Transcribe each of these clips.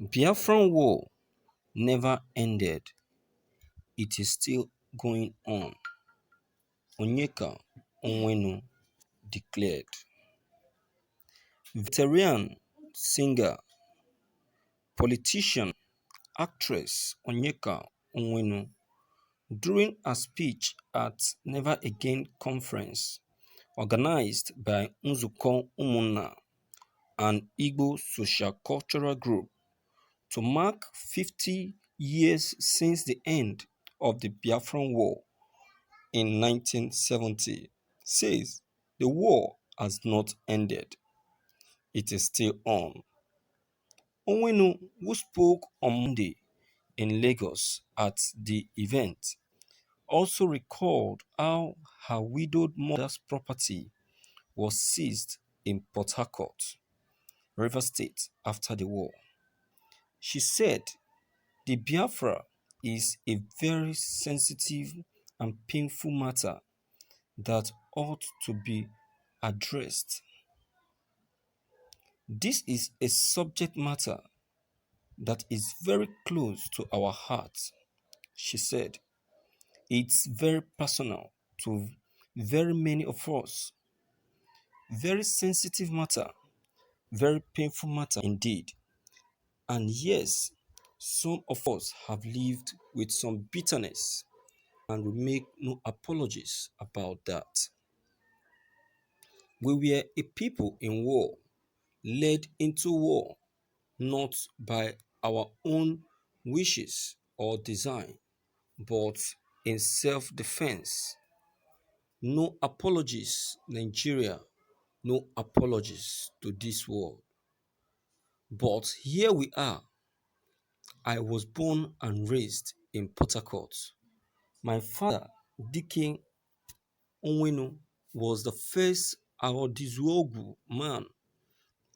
Biafran War never ended. It is still going on, Onyeka Onwenu declared. Veteran singer, politician, actress Onyeka Onwenu, during a speech at Never Again conference organized by Nzuko Umunna, an Igbo social cultural group, to mark 50 years since the end of the Biafran War in 1970, says the war has not ended. It is still on. Onwenu, who spoke on Monday in Lagos at the event, also recalled how her widowed mother's property was seized in Port Harcourt, Rivers State, after the war. She said the Biafra is a very sensitive and painful matter that ought to be addressed. This is a subject matter that is very close to our hearts, she said. It's very personal to very many of us. Very sensitive matter, very painful matter indeed. And yes, some of us have lived with some bitterness, and we make no apologies about that. We were a people in war, led into war, not by our own wishes or design, but in self defense. No apologies, Nigeria. No apologies to this world. But here we are. I was born and raised in Port Harcourt. My father, Dike Onwenu, was the first Awodizuogu man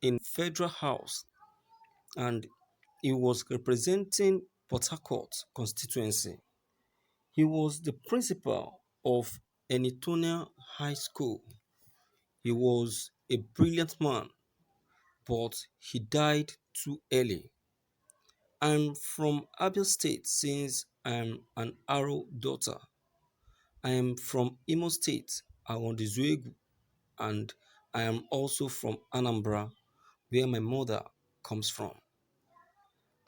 in Federal House, and he was representing Port Harcourt constituency. He was the principal of Enitonia High School. He was a brilliant man, but he died too early. I'm from Abia State since I'm an Aro daughter. I am from Imo State, Awondizuegu, and I am also from Anambra, where my mother comes from.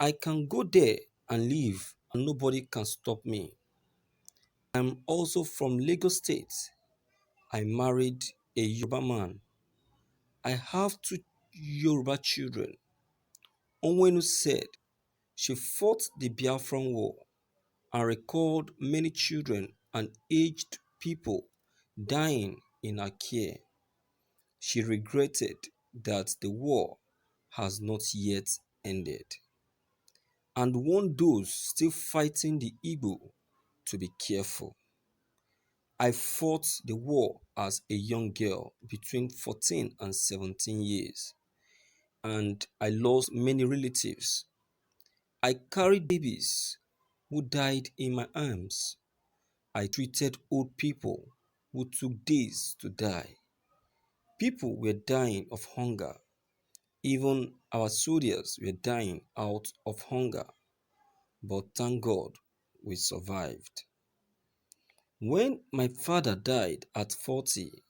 I can go there and live, and nobody can stop me. I'm also from Lagos State. I married a Yoruba man. I have two Yoruba children. Onwenu said she fought the Biafran War and recalled many children and aged people dying in her care. She regretted that the war has not yet ended and warned those still fighting the Igbo to be careful. I fought the war as a young girl between 14 and 17 years, and I lost many relatives. I carried babies who died in my arms. I treated old people who took days to die. People were dying of hunger. Even our soldiers were dying out of hunger. But thank God we survived. When my father died at 40,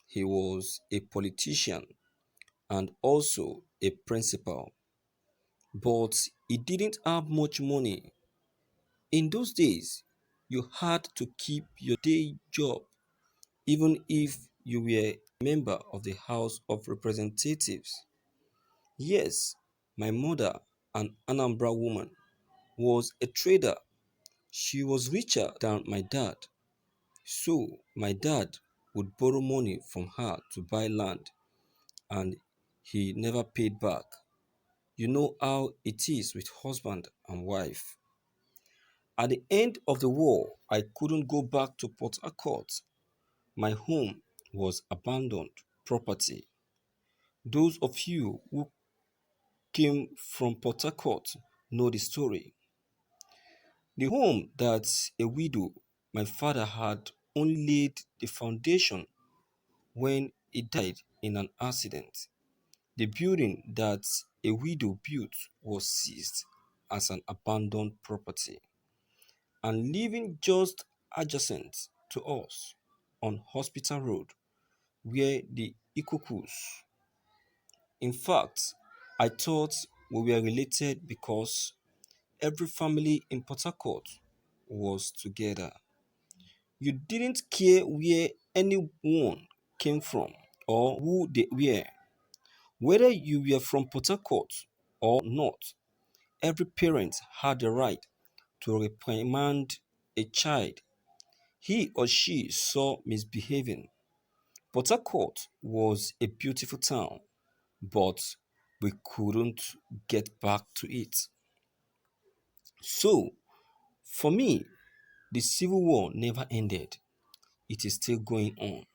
he was a politician and also a principal. But he didn't have much money. In those days, you had to keep your day job even if you were a member of the House of Representatives. Yes, my mother, an Anambra woman, was a trader. She was richer than my dad. So my dad would borrow money from her to buy land, and he never paid back. You know how it is with husband and wife. At the end of the war, I couldn't go back to Port Harcourt. My home was abandoned property. Those of you who came from Port Harcourt know the story. The home that a widow my father had only laid the foundation when he died in an accident. The building that a widow built was seized as an abandoned property and living just adjacent to us on Hospital Road where the Ikukus. In fact, I thought we were related because every family in Port Harcourt was together. You didn't care where anyone came from or who they were. Whether you were from Port Harcourt or not, every parent had the right to reprimand a child he or she saw misbehaving. Port Harcourt was a beautiful town, but we couldn't get back to it. So, for me, the Civil War never ended. It is still going on.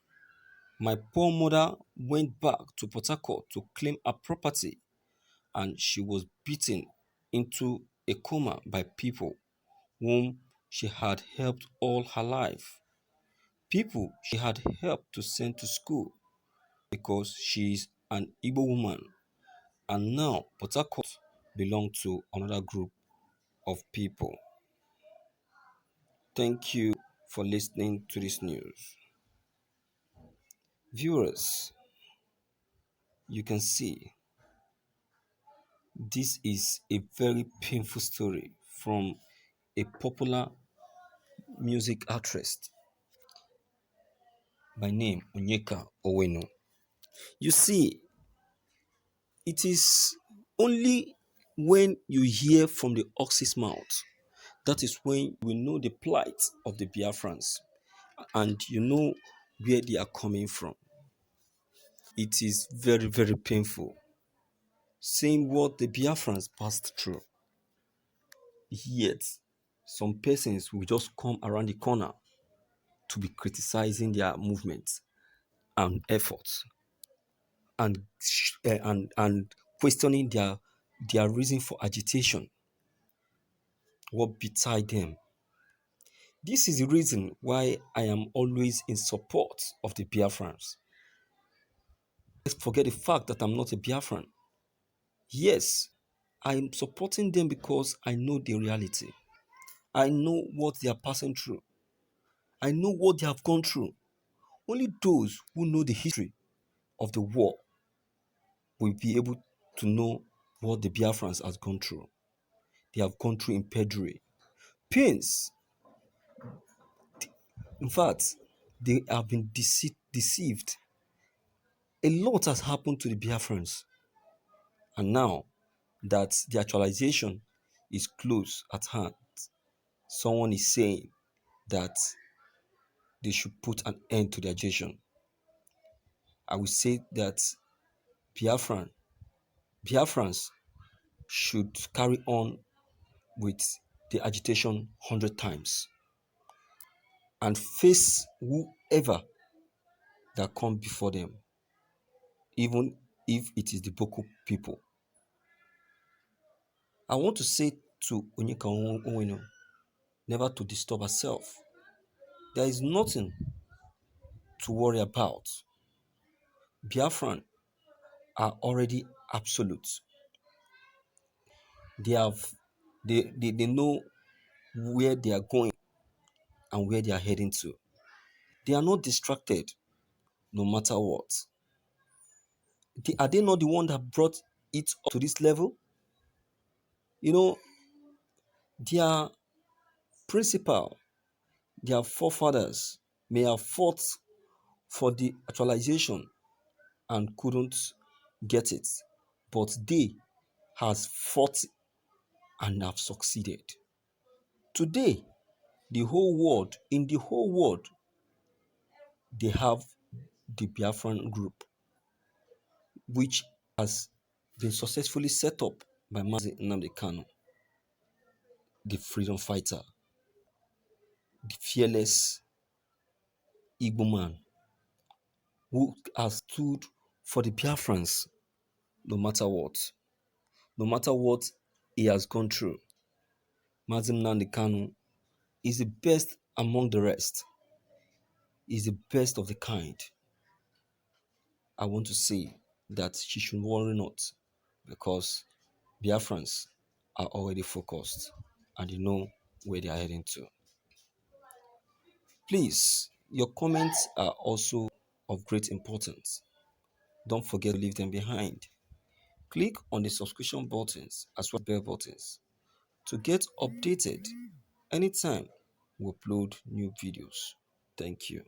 My poor mother went back to Port Harcourt to claim her property and she was beaten into a coma by people whom she had helped all her life. People she had helped to send to school because she is an Igbo woman and now Port Harcourt belonged to another group of people. Thank you for listening to this news. Viewers, you can see this is a very painful story from a popular music artist by name Onyeka Onwenu. You see, it is only when you hear from the ox's mouth that is when you will know the plight of the Biafrans and you know where they are coming from. It is very, very painful seeing what the Biafrans passed through. Yet, some persons will just come around the corner to be criticizing their movements and efforts and questioning their reason for agitation, what betide them. This is the reason why I am always in support of the Biafrans. Let's forget the fact that I'm not a Biafran. Yes, I'm supporting them because I know the reality. I know what they are passing through. I know what they have gone through. Only those who know the history of the war will be able to know what the Biafrans has gone through. They have gone through impeditory pains. In fact, they have been deceived. A lot has happened to the Biafrans. And now that the actualization is close at hand, someone is saying that they should put an end to the agitation. I will say that Biafran, Biafrans should carry on with the agitation 100 times and face whoever that come before them, even if it is the Boko people. I want to say to Onyeka Onwenu never to disturb herself. There is nothing to worry about. Biafran are already absolute. They have they know where they are going and where they are heading to. They are not distracted no matter what. Are they not the one that brought it up to this level? You know, their principal, their forefathers may have fought for the actualization and couldn't get it, but they has fought and have succeeded. Today, in the whole world, they have the Biafran group, which has been successfully set up by Mazi Nnamdi Kanu, the freedom fighter, the fearless Igbo man who has stood for the Biafrans no matter what. No matter what he has gone through, Mazi Nnamdi Kanu is the best among the rest. Is the best of the kind. I want to say that she should worry not. because Biafrans are already focused and they know where they are heading to. Please, your comments are also of great importance. Don't forget to leave them behind. Click on the subscription buttons as well as bell buttons to get updated anytime we upload new videos. Thank you.